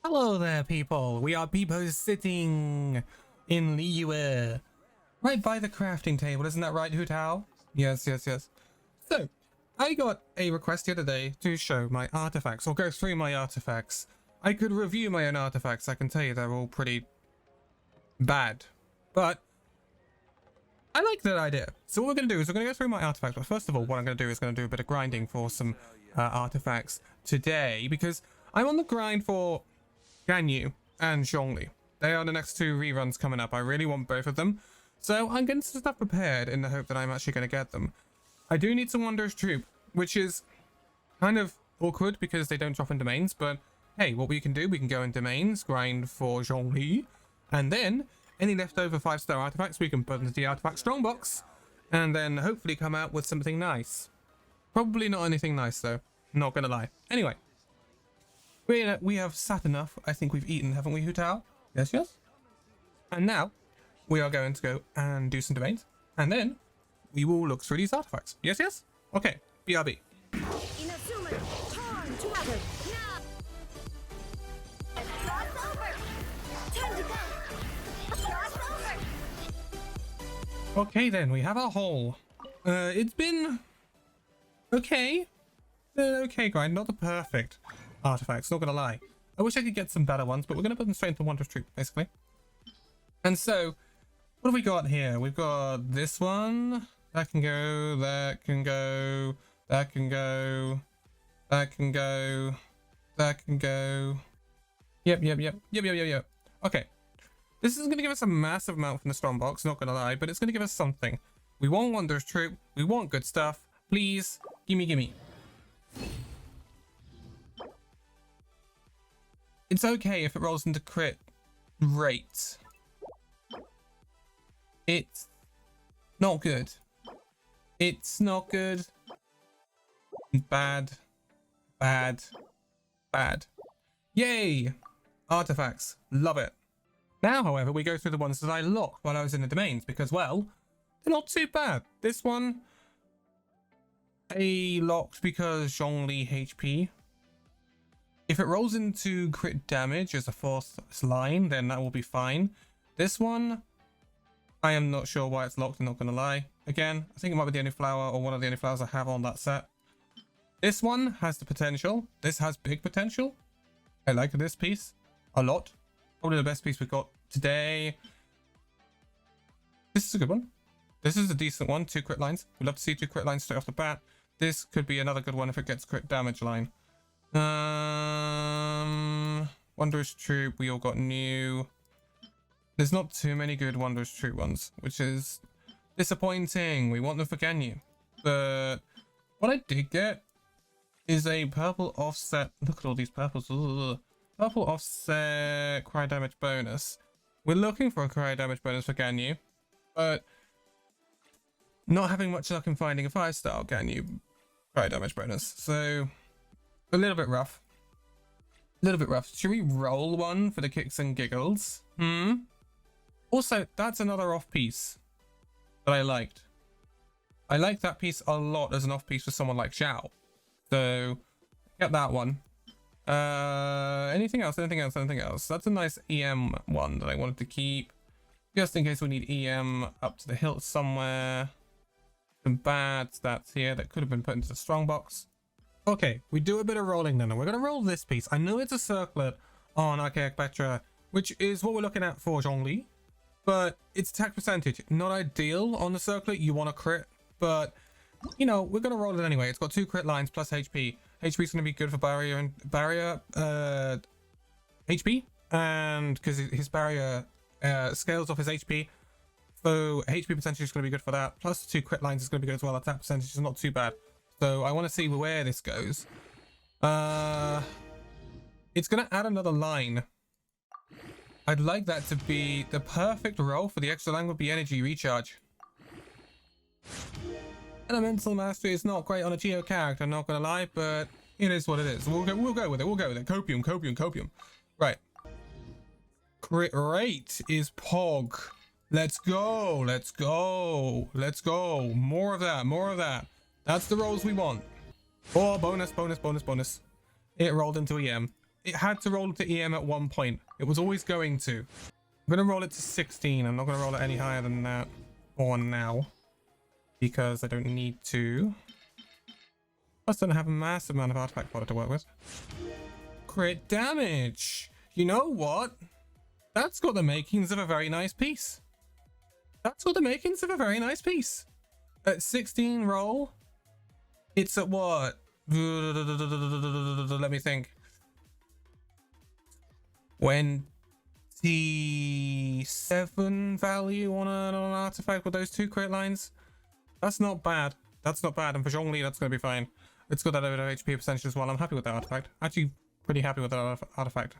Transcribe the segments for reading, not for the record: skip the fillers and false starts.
Hello there, people. We are people sitting in the right by the crafting table. Isn't that right, Hutao? Yes. So, I got a request the other day to show my artifacts, or go through my artifacts. I could review my own artifacts. I can tell you they're all pretty bad, but I like that idea. So what we're going to do is we're going to go through my artifacts. But first of all, what I'm going to do is going to do a bit of grinding for some artifacts today, because I'm on the grind for Ganyu and Zhongli. They are the next two reruns coming up. I really want both of them. So I'm getting some stuff prepared in the hope that I'm actually going to get them. I do need some Wanderer's Troop, which is kind of awkward because they don't drop in domains. But hey, what we can do, we can go in domains, grind for Zhongli, and then any leftover 5-star artifacts we can put into the artifact Strongbox, and then hopefully come out with something nice. Probably not anything nice though, not gonna lie. Anyway, we have sat enough. I think we've eaten, haven't we, Hutao? Yes. And now we are going to go and do some domains, and then we will look through these artifacts. Yes? Okay, BRB. Okay then, we have our haul. It's been okay. Okay grind, not the perfect artifacts, not gonna lie. I wish I could get some better ones, but we're gonna put them straight into Wanderer's Troop, basically. And so, what have we got here? We've got this one. That can go, that can go, that can go, that can go, that can go. Yep. Okay. This isn't going to give us a massive amount from the Strongbox, not going to lie, but it's going to give us something. We want Wanderer's Troop. We want good stuff. Please, gimme. It's okay if it rolls into crit rate. It's not good. It's not good. Bad. Yay! Artifacts. Love it. Now, however, we go through the ones that I locked while I was in the domains because, well, they're not too bad. This one, I locked because Zhongli HP. If it rolls into crit damage as a fourth line, then that will be fine. This one, I am not sure why it's locked, I'm not going to lie. Again, I think it might be the only flower or one of the only flowers I have on that set. This one has the potential. This has big potential. I like this piece a lot. Probably the best piece we've got today. This is a good one. This is a decent one. 2 crit lines. We'd love to see 2 crit lines straight off the bat. This could be another good one if it gets crit damage line. Wanderer's Troop. We all got new. There's not too many good Wanderer's Troop ones, which is disappointing. We want them for Ganyu. But what I did get is a purple offset. Look at all these purples. Ugh. Purple offset cry damage bonus. We're looking for a cry damage bonus for Ganyu, but not having much luck in finding a 5-star Ganyu cry damage bonus. So a little bit rough. Should we roll one for the kicks and giggles? Also, that's another off piece that I liked. I like that piece a lot as an off piece for someone like Xiao. So get that one. Anything else? That's a nice EM one that I wanted to keep, just in case we need EM up to the hilt somewhere. Some bad stats here that could have been put into the Strongbox. Okay, we do a bit of rolling then, and we're going to roll this piece. I know it's a circlet on Archaic Petra, which is what we're looking at for Zhongli, but it's attack percentage. Not ideal on the circlet. You want a crit, but you know, we're going to roll it anyway. It's got 2 crit lines plus HP. HP is going to be good for barrier HP, and because his barrier scales off his HP, so HP percentage is going to be good for that. Plus 2 crit lines is going to be good as well. Attack percentage is not too bad. So I want to see where this goes. It's going to add another line. I'd like that to be the perfect roll for the extra line would be energy recharge. Elemental Mastery is not great on a Geo character, I'm not gonna lie, but it is what it is. We'll go with it. Copium. Right. Crit rate is Pog. Let's go. More of that. That's the rolls we want. Oh, bonus. It rolled into EM. it had to roll to EM at one point. It was always going to. I'm going to roll it to 16. I'm not going to roll it any higher than that for now, because I don't need to. Plus, I don't have a massive amount of artifact fodder to work with. Crit damage. You know what? That's got the makings of a very nice piece. That's got the makings of a very nice piece. At 16 roll, it's at what? Let me think. 27 value on an artifact with those 2 crit lines. That's not bad. That's not bad. And for Zhongli, that's going to be fine. It's got that bit of HP percentage as well. I'm happy with that artifact. Actually, pretty happy with that artifact.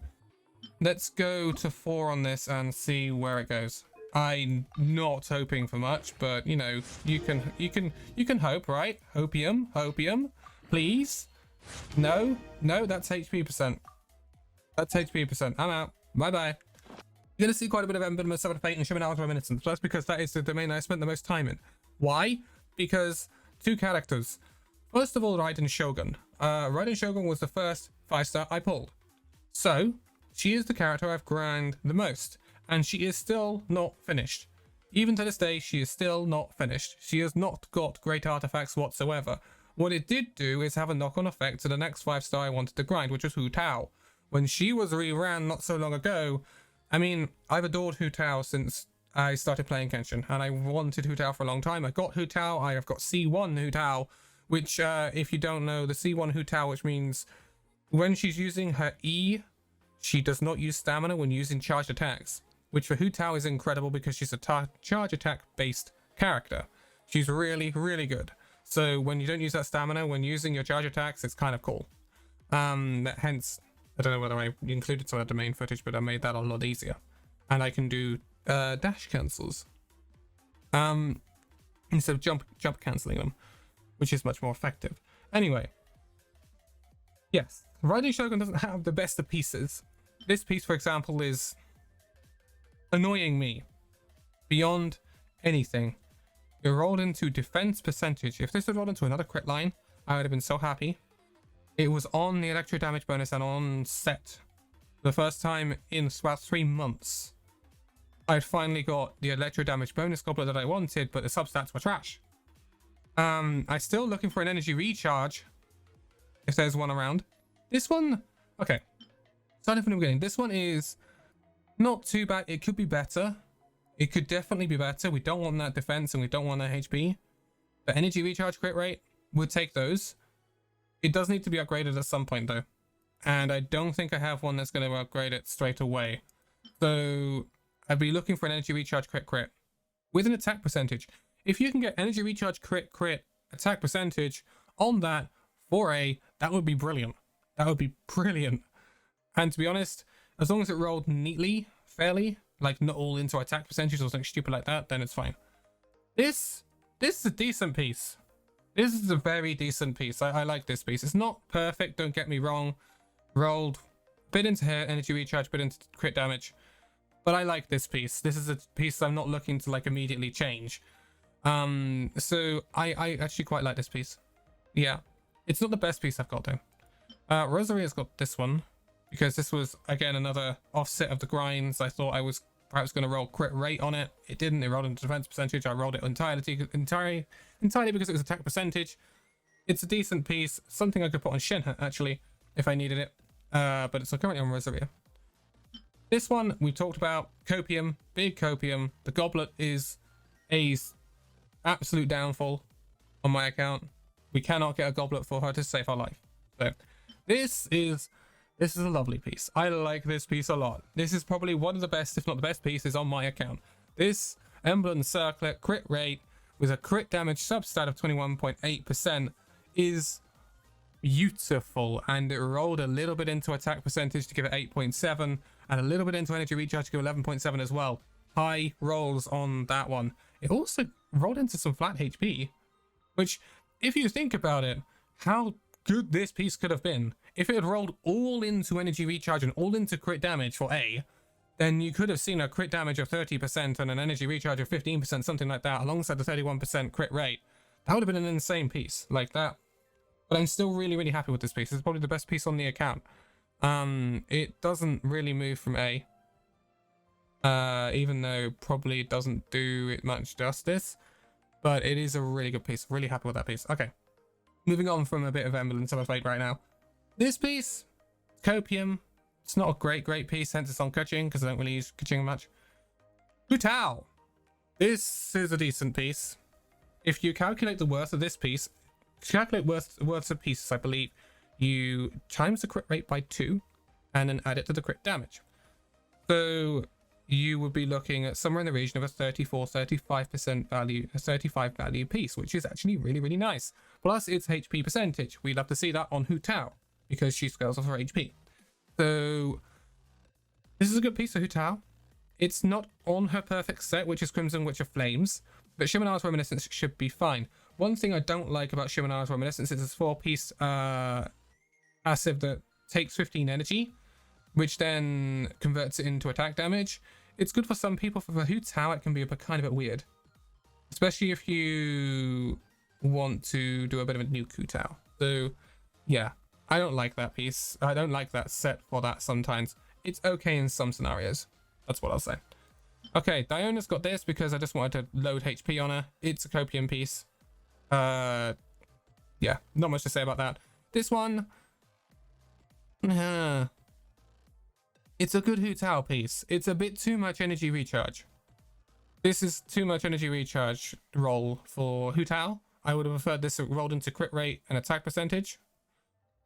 Let's go to 4 on this and see where it goes. I'm not hoping for much, but you know, you can hope, right? Hopium, please. No, that's HP percent. That's HP percent. I'm out. Bye bye. You're gonna see quite a bit of Emblem of Severed Fate and Shimmer Outer Reminiscence. That's because that is the domain I spent the most time in. Why? Because 2 characters. First of all, Raiden Shogun. Raiden Shogun was the first 5-star I pulled. So, she is the character I've grind the most. And she is still not finished. Even to this day, she is still not finished. She has not got great artifacts whatsoever. What it did do is have a knock-on effect to the next 5-star I wanted to grind, which was Hu Tao. When she was re-ran not so long ago, I mean, I've adored Hu Tao since I started playing Genshin, and I wanted Hu Tao for a long time. I got Hu Tao, I have got C1 Hu Tao, which, if you don't know, the C1 Hu Tao, which means when she's using her E, she does not use stamina when using charged attacks, which for Hu Tao is incredible because she's a charge attack based character. She's really, really good. So when you don't use that stamina, when using your charge attacks, it's kind of cool. Hence, I don't know whether I included some of the domain footage, but I made that a lot easier. And I can do dash cancels instead of jump cancelling them, which is much more effective. Anyway, yes, Raiden Shogun doesn't have the best of pieces. This piece, for example, is annoying me beyond anything. It rolled into defense percentage. If this had rolled into another crit line, I would have been so happy. It was on the electro damage bonus and on set. The first time in about 3 months, I'd finally got the electro damage bonus goblet that I wanted, but the substats were trash. I'm still looking for an energy recharge, if there's one around. This one, okay. Starting from the beginning, this one is not too bad. It could be better. It could definitely be better. We don't want that defense and we don't want that HP. The energy recharge crit rate, we'll take those. It does need to be upgraded at some point though. And I don't think I have one that's going to upgrade it straight away. So I'd be looking for an energy recharge crit with an attack percentage. If you can get energy recharge crit attack percentage on that for A, that would be brilliant. That would be brilliant. And to be honest, as long as it rolled neatly, fairly, like not all into attack percentage or something stupid like that, then it's fine. This is a decent piece. This is a very decent piece. I like this piece. It's not perfect, don't get me wrong. Rolled bit into here, energy recharge, bit into crit damage. But I like this piece. This is a piece I'm not looking to like immediately change. So I actually quite like this piece. Yeah. It's not the best piece I've got though. Rosaria's got this one because this was again another offset of the grinds. I thought I was perhaps going to roll crit rate on it. It didn't. It rolled into defense percentage. I rolled it entirely because it was attack percentage. It's a decent piece. Something I could put on Shenhe actually if I needed it. But it's currently on Rosaria. This one we talked about. Copium, big Copium. The goblet is a absolute downfall on my account. We cannot get a goblet for her to save her life. So this is a lovely piece. I like this piece a lot. This is probably one of the best, if not the best pieces on my account. This Emblem Circlet crit rate with a crit damage substat of 21.8% is beautiful, and it rolled a little bit into attack percentage to give it 8.7 and a little bit into energy recharge to give 11.7 as well. High rolls on that one. It also rolled into some flat HP, which if you think about it, how good this piece could have been. If it had rolled all into energy recharge and all into crit damage for A, then you could have seen a crit damage of 30% and an energy recharge of 15%, something like that, alongside the 31% crit rate. That would have been an insane piece like that. But I'm still really, really happy with this piece. It's probably the best piece on the account. It doesn't really move from A. Even though probably doesn't do it much justice, but it is a really good piece. Really happy with that piece. Okay, moving on from a bit of Emblem Summer Fate right now. This piece, Copium. It's not a great piece, hence it's on Kuching, because I don't really use Kuching much. Hu Tao. This is a decent piece. If you calculate the worth of this piece, calculate worth of pieces, I believe, you times the crit rate by 2, and then add it to the crit damage. So you would be looking at somewhere in the region of a 35% value, a 35 value piece, which is actually really nice. Plus its HP percentage. We'd love to see that on Hu Tao, because she scales off her HP. So this is a good piece of Hu Tao. It's not on her perfect set, which is Crimson Witch of Flames, but Shimanara's Reminiscence should be fine. One thing I don't like about Shimanara's Reminiscence is this 4-piece passive that takes 15 energy, which then converts it into attack damage. It's good for some people. For Hu Tao, it can be a kind of a bit weird, especially if you want to do a bit of a nuke Hu Tao. So yeah, I don't like that piece. I don't like that set for that sometimes. It's okay in some scenarios. That's what I'll say. Okay, Diona's got this because I just wanted to load HP on her. It's a Copium piece. Yeah, not much to say about that. This one, it's a good Hu Tao piece. It's a bit too much energy recharge. This is too much energy recharge roll for Hu Tao. I would have preferred this rolled into crit rate and attack percentage.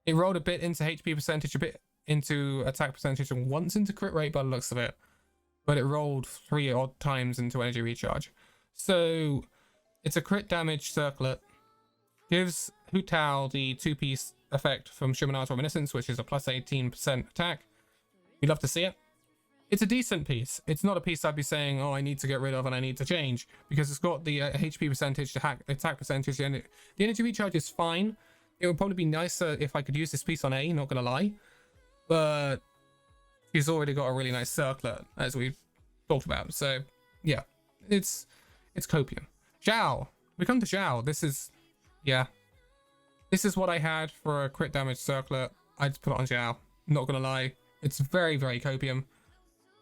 It rolled a bit into HP percentage, a bit into attack percentage, and once into crit rate by the looks of it. But it rolled 3 odd times into energy recharge. So it's a crit damage circlet. Gives Hu Tao the 2-piece effect from Shimanara's Reminiscence, which is a plus 18% attack. We'd love to see it. It's a decent piece. It's not a piece I'd be saying, oh, I need to get rid of and I need to change, because it's got the HP percentage, the attack percentage, and the energy recharge is fine. It would probably be nicer if I could use this piece on A, not gonna lie. But she's already got a really nice circlet, as we've talked about. So yeah, it's Copium. Zhao. We come to Zhao. This is what I had for a crit damage circlet. I just put it on Zhao. Not gonna lie, it's very Copium.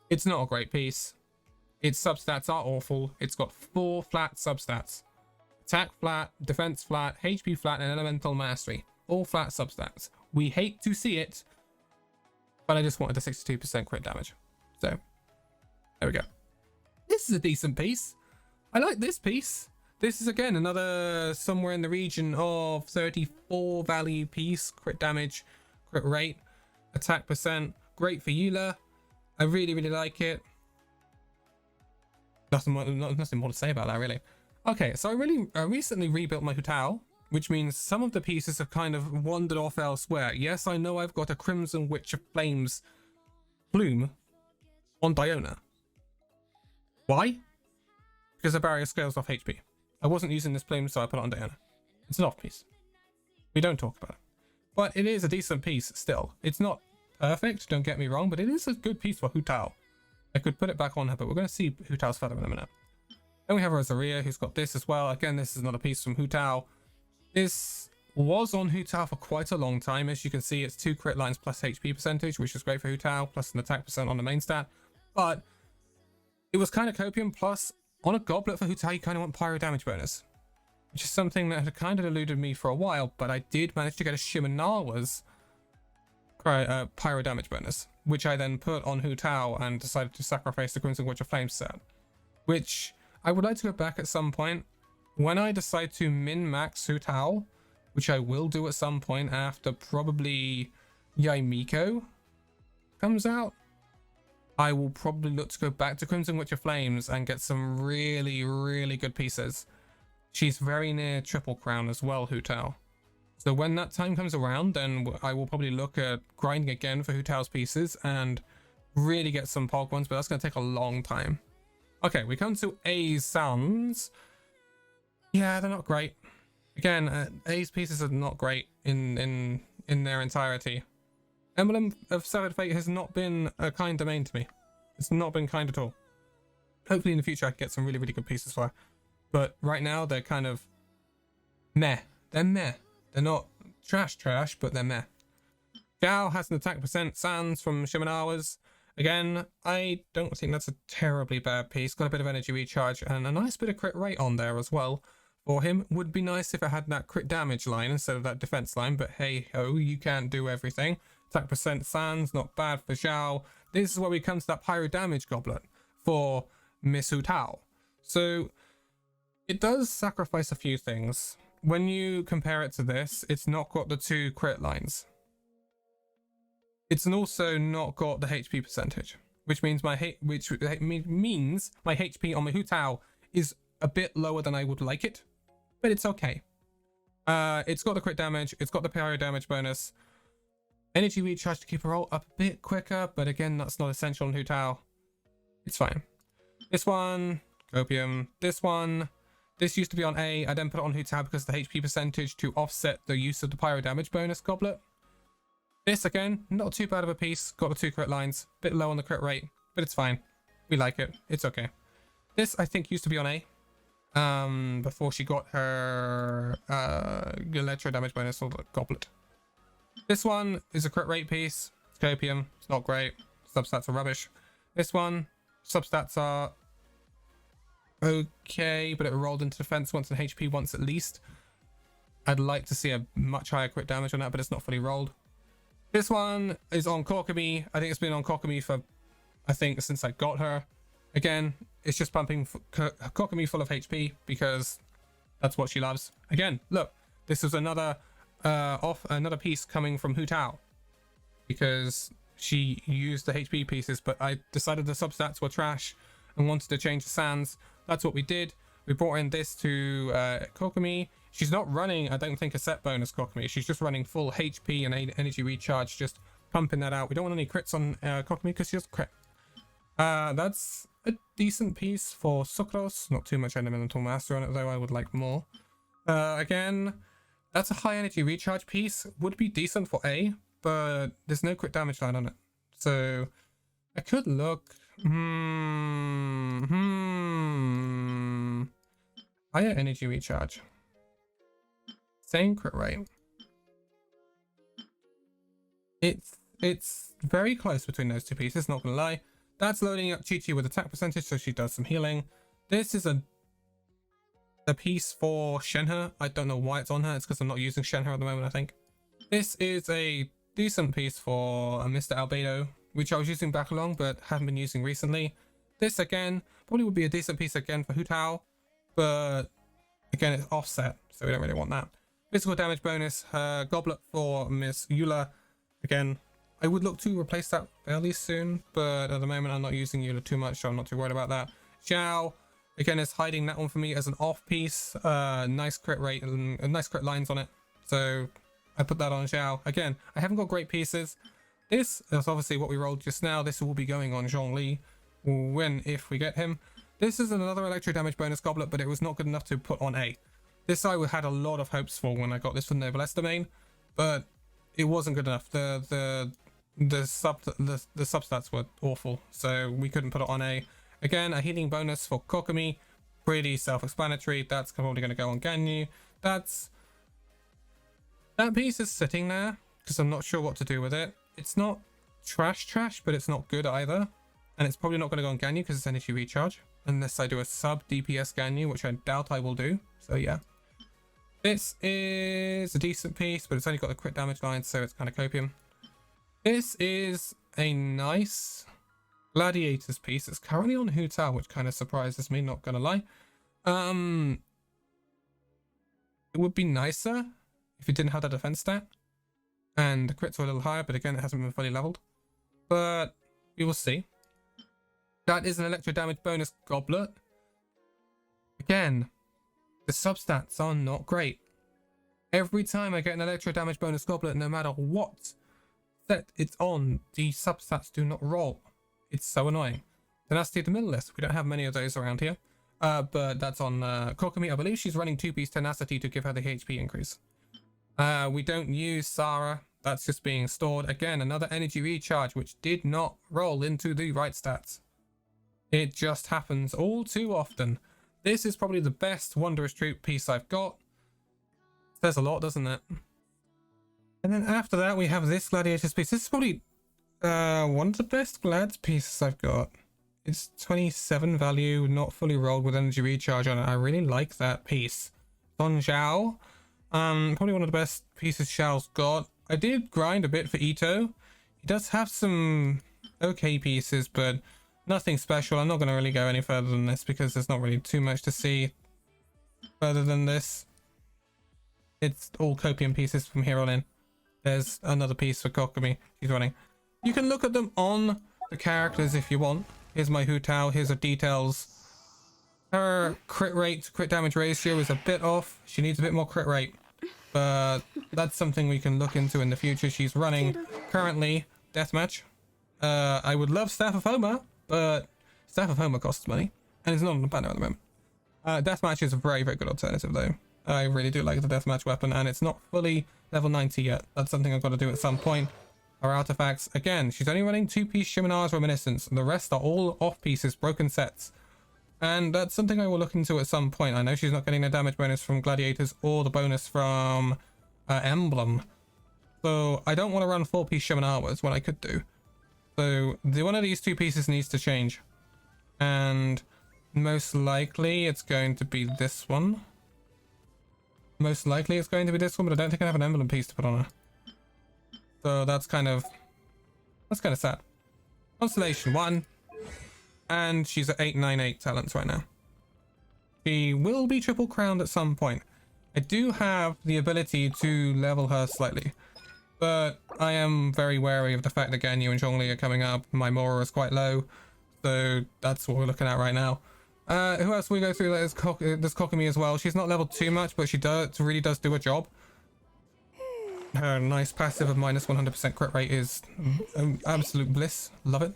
It's not a great piece. Its substats are awful. It's got 4 flat substats: attack flat, defense flat, HP flat, and elemental mastery. All flat substats. We hate to see it, but I just wanted the 62% crit damage. So there we go. This is a decent piece. I like this piece. This is again another somewhere in the region of 34 value piece. Crit damage, crit rate, attack percent. Great for Eula. I really like it. Nothing more to say about that, really. Okay, so I recently rebuilt my Hu Tao, which means some of the pieces have kind of wandered off elsewhere. Yes, I know I've got a Crimson Witch of Flames plume on Diona. Why? Because the barrier scales off HP. I wasn't using this plume, so I put it on Diona. It's an off piece. We don't talk about it. But it is a decent piece still. It's not perfect, don't get me wrong, but it is a good piece for Hu Tao. I could put it back on her, but we're going to see Hu Tao's feather in a minute. Then we have Rosaria, who's got this as well. Again, this is another piece from Hu Tao. This was on Hu Tao for quite a long time. As you can see, it's 2 crit lines plus HP percentage, which is great for Hu Tao, plus an attack percent on the main stat. But it was kind of Copium, plus on a goblet for Hu Tao, you kind of want pyro damage bonus, which is something that had kind of eluded me for a while, but I did manage to get a Shimanara's pyro damage bonus, which I then put on Hu Tao and decided to sacrifice the Crimson Witch of Flames set, which I would like to go back at some point. When I decide to min-max Hu Tao, which I will do at some point after probably Yaimiko comes out, I will probably look to go back to Crimson Witch of Flames and get some really good pieces. She's very near Triple Crown as well, Hu Tao. So when that time comes around, then I will probably look at grinding again for Hu Tao's pieces and really get some Pog ones, but that's going to take a long time. Okay, we come to A's Sons. Yeah, they're not great. Again, A's pieces are not great in their entirety. Emblem of Severed Fate has not been a kind domain to me. It's not been kind at all. Hopefully in the future I can get some really good pieces for her. But right now they're kind of meh. They're meh. They're not trash, but they're meh. Xiao has an attack percent sans from Shimenawa's. Again, I don't think that's a terribly bad piece. Got a bit of energy recharge and a nice bit of crit rate on there as well. For him, would be nice if it had that crit damage line instead of that defense line, but hey ho, you can't do everything. Attack percent sans, not bad for Xiao. This is where we come to that pyro damage goblet for Miss Hu Tao. So it does sacrifice a few things. When you compare it to this, it's not got the 2 crit lines. It's also not got the HP percentage, which means my HP on my Hu Tao is a bit lower than I would like it, but it's okay. It's got the crit damage, it's got the pyro damage bonus, energy recharge to keep her roll up a bit quicker, but again, that's not essential on Hu Tao. It's fine. This one, Copium. This one, this used to be on A. I then put it on Hu Tao because of the HP percentage to offset the use of the pyro damage bonus goblet. This again, not too bad of a piece. Got the 2 crit lines, bit low on the crit rate, but it's fine. We like it. It's okay. This I think used to be on A. Before she got her electro damage bonus or the goblet. This one is a crit rate piece. It's Copium. It's not great. Substats are rubbish. This one, substats are okay, but it rolled into defense once and HP once at least. I'd like to see a much higher crit damage on that, but it's not fully rolled. This one is on Kokomi. I think it's been on Kokomi for, I think, since I got her. Again, it's just pumping Kokomi full of HP because that's what she loves. Again, look, this is another piece coming from Hu Tao because she used the HP pieces, but I decided the substats were trash and wanted to change the sans. That's what we did. We brought in this to Kokomi. She's not running, I don't think, a set bonus Kokomi. She's just running full HP and energy recharge, just pumping that out. We don't want any crits on Kokomi because she doesn't crit. That's a decent piece for Sucrose. Not too much Elemental Master on it, though I would like more. Again, that's a high energy recharge piece. Would be decent for A, but there's no crit damage line on it. So I could look... Higher energy recharge. Same crit rate. It's very close between those 2 pieces, not gonna lie. That's loading up Chi-Chi with attack percentage, so she does some healing. This is a piece for Shenhe. I don't know why it's on her. It's because I'm not using Shenhe at the moment, I think. This is a decent piece for Mr. Albedo, which I was using back along, but haven't been using recently. This, again, probably would be a decent piece again for Hu Tao, but again, it's offset, so we don't really want that. Physical damage bonus, goblet for Miss Eula. Again, I would look to replace that fairly soon, but at the moment I'm not using Eula too much, so I'm not too worried about that. Xiao, again, is hiding that one for me as an off piece. Nice crit rate and nice crit lines on it, so I put that on Xiao. Again, I haven't got great pieces. This is obviously what we rolled just now. This will be going on Zhongli if we get him. This is another electro damage bonus goblet, but it was not good enough to put on A. This I had a lot of hopes for when I got this from Noblesse Domain, but it wasn't good enough. The substats were awful, so we couldn't put it on A. Again, a healing bonus for Kokomi, pretty self-explanatory. That's probably going to go on Ganyu. That piece is sitting there because I'm not sure what to do with it. It's not trash, but it's not good either, and it's probably not going to go on Ganyu because it's energy recharge, unless I do a sub DPS Ganyu, which I doubt I will do. So yeah. This is a decent piece, but it's only got the crit damage line, so it's kind of copium. This is a nice Gladiators piece. It's currently on Hu Tao, which kind of surprises me, not gonna lie. It would be nicer if it didn't have that defense stat, and the crits were a little higher, but again, it hasn't been fully leveled. But we will see. That is an electro damage bonus goblet. Again, the substats are not great. Every time I get an electro damage bonus goblet, no matter what set it's on, the substats do not roll. It's so annoying. Tenacity the middle list. We don't have many of those around here. But that's on Kokomi. I believe she's running 2-piece Tenacity to give her the HP increase. We don't use Sarah. That's just being stored. Again, another energy recharge, which did not roll into the right stats. It just happens all too often. This is probably the best Wondrous Troop piece I've got. Says a lot, doesn't it? And then after that, we have this gladiator's piece. This is probably one of the best Glad's pieces I've got. It's 27 value, not fully rolled with energy recharge on it. I really like that piece. Don Zhao. Probably one of the best pieces Zhao's got. I did grind a bit for Ito. He does have some okay pieces, but nothing special. I'm not going to really go any further than this because there's not really too much to see further than this. It's all copium pieces from here on in. There's another piece for Kokomi. She's running. You can look at them on the characters if you want. Here's my Hu Tao. Here's the details. Her crit rate to crit damage ratio is a bit off. She needs a bit more crit rate. But that's something we can look into in the future. She's running currently deathmatch. I would love Staff of Homer, but Staff of Homer costs money. And it's not on the banner at the moment. Deathmatch is a very, very good alternative though. I really do like the deathmatch weapon, and it's not fully level 90 yet. That's something I've got to do at some point. Our artifacts, again, she's only running 2-piece Shiminar's Reminiscence, and the rest are all off pieces, broken sets. And that's something I will look into at some point. I know she's not getting the damage bonus from Gladiators or the bonus from Emblem. So I don't want to run 4-piece Shiminar's when I could do. So one of these 2 pieces needs to change. And most likely it's going to be this one. Most likely it's going to be this one, but I don't think I have an emblem piece to put on her. So that's kind of sad. Constellation 1. And she's at 898 talents right now. She will be triple crowned at some point. I do have the ability to level her slightly. But I am very wary of the fact that Ganyu and Zhongli are coming up. My Mora is quite low. So that's what we're looking at right now. Who else we go through? There's Kokomi as well. She's not leveled too much, but she really does do a job. Her nice passive of minus 100% crit rate is absolute bliss. Love it.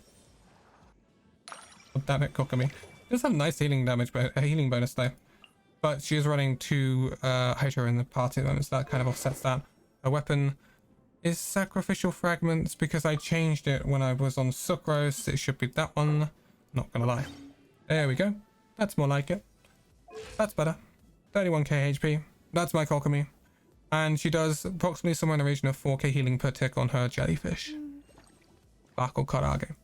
Oh, damn it, Kokomi. Does have nice healing damage, but a healing bonus though. But she is running 2 Hydra in the party at the moment, so that kind of offsets that. Her weapon is Sacrificial Fragments because I changed it when I was on Sucrose. It should be that one. Not gonna lie. There we go. That's more like it. That's better. 31k HP. That's my Kokomi. And she does approximately somewhere in the region of 4k healing per tick on her jellyfish. Sparkle Karage.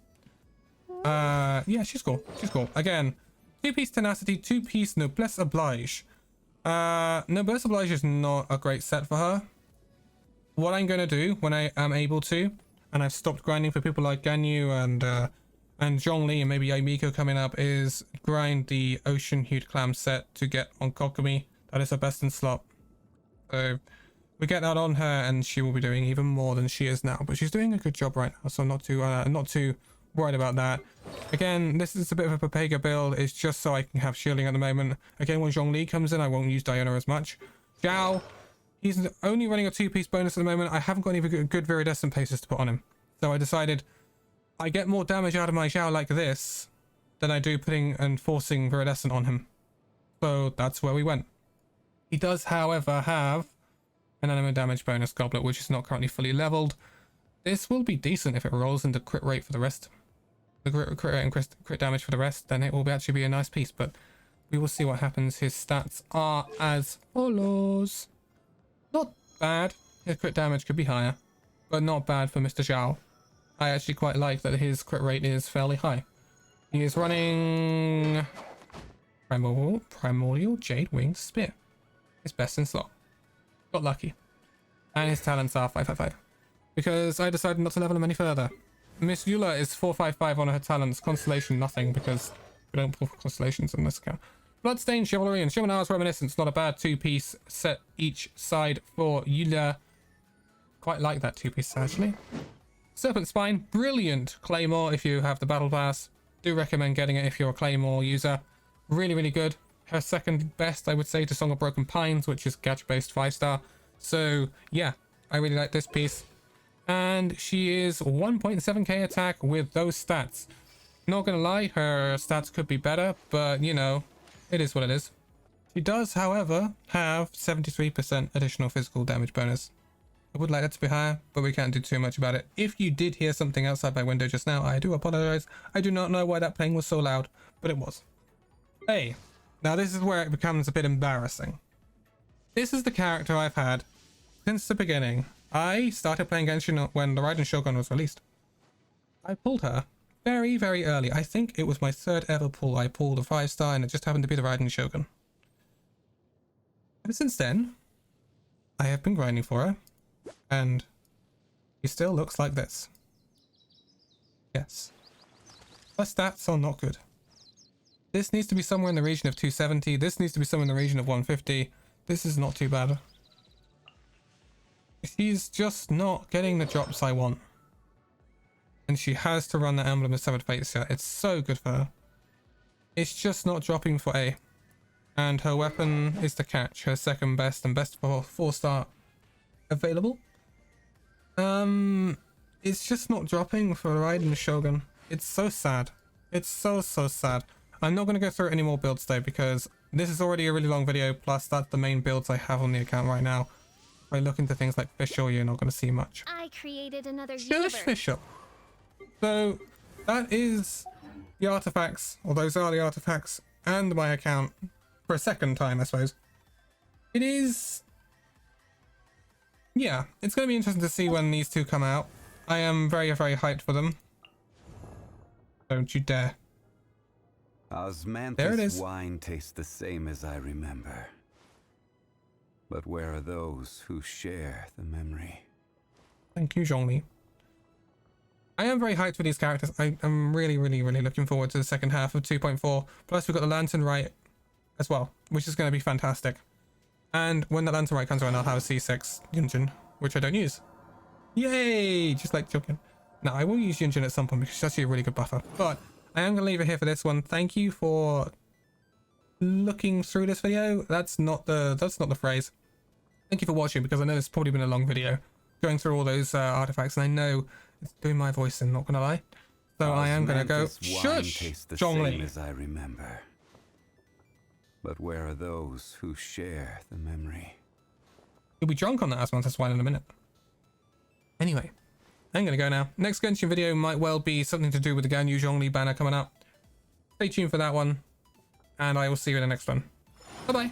Yeah, she's cool. She's cool. Again, 2-piece Tenacity, 2-piece Noblesse Oblige. Noblesse Oblige is not a great set for her. What I'm going to do when I am able to, and I've stopped grinding for people like Ganyu and Zhongli and maybe Yamiko coming up, is grind the Ocean Hued Clam set to get on Kokomi. That is her best in slot. So we get that on her and she will be doing even more than she is now. But she's doing a good job right now, so I'm not too worried about that. Again, this is a bit of a Papega build. It's just so I can have shielding at the moment. Again, when Zhongli comes in, I won't use Diana as much. Zhao, he's only running a 2-piece bonus at the moment. I haven't got any good Viridescent places to put on him. So I decided I get more damage out of my Zhao like this than I do putting and forcing Viridescent on him. So that's where we went. He does, however, have an enemy damage bonus goblet, which is not currently fully leveled. This will be decent if it rolls into crit rate for the rest. The crit rate and crit damage for the rest, then it will actually be a nice piece, but we will see what happens. His stats are as follows. Not bad. His crit damage could be higher, but not bad for Mr. Zhao. I actually quite like that his crit rate is fairly high. He is running Primordial Jade Winged Spear. His best in slot. Got lucky. And his talents are 555. Because I decided not to level him any further. Miss Eula is 455 on her talents. Constellation, nothing, because we don't pull constellations in this account. Bloodstained Chivalry and Shiminar's Reminiscence. Not a bad 2-piece set each side for Eula. Quite like that 2-piece actually. Serpent Spine, brilliant Claymore if you have the Battle Pass. Do recommend getting it if you're a Claymore user. Really, really good. Her second best, I would say, to Song of Broken Pines, which is gadget-based 5-star. So, yeah, I really like this piece. And she is 1.7k attack with those stats. Not gonna lie, her stats could be better, but, you know, it is what it is. She does, however, have 73% additional physical damage bonus. I would like that to be higher, but we can't do too much about it. If you did hear something outside my window just now, I do apologize. I do not know why that plane was so loud, but it was. Hey, now this is where it becomes a bit embarrassing. This is the character I've had since the beginning, I started playing Genshin when the Raiden Shogun was released. I pulled her very, very early. I think it was my third ever pull. I pulled a 5-star and it just happened to be the Raiden Shogun. Ever since then, I have been grinding for her, and she still looks like this. Yes. Her stats are not good. This needs to be somewhere in the region of 270. This needs to be somewhere in the region of 150. This is not too bad. She's just not getting the drops I want. And she has to run the Emblem of Severed Fates here. It's so good for her. It's just not dropping for A. And her weapon is the catch. Her second best and best for 4-star available. It's just not dropping for Raiden Shogun. It's so sad. It's so sad. I'm not going to go through any more builds though, because this is already a really long video, plus that's the main builds I have on the account right now. If I look into things like Fischl, you're not going to see much. I created another Shush, universe. Fischl. So that is the artifacts, or those are the artifacts, and my account for a second time, I suppose. It is... yeah, it's going to be interesting to see when these two come out. I am very, very hyped for them. Don't you dare. There it is. Osmanthus wine tastes the same as I remember. But where are those who share the memory? Thank you, Zhongli. I am very hyped for these characters. I'm really, really, really looking forward to the second half of 2.4. Plus, we've got the Lantern Rite as well, which is going to be fantastic. And when the Lantern Rite comes around, I'll have a C6 Yunjin, which I don't use. Yay! Just like joking. No, I will use Yunjin at some point because she's actually a really good buffer. But I am going to leave it here for this one. Thank you for looking through this video. That's not the phrase. Thank you for watching, because I know it's probably been a long video going through all those artifacts, and I know it's doing my voice, and not gonna lie. So I am gonna go shush, Zhongli. As I remember. But where are those who share the memory? You'll be drunk on that Osmanthus wine in a minute. Anyway, I'm gonna go now. Next Genshin video might well be something to do with the Ganyu Zhongli banner coming up. Stay tuned for that one, and I will see you in the next one. Bye bye.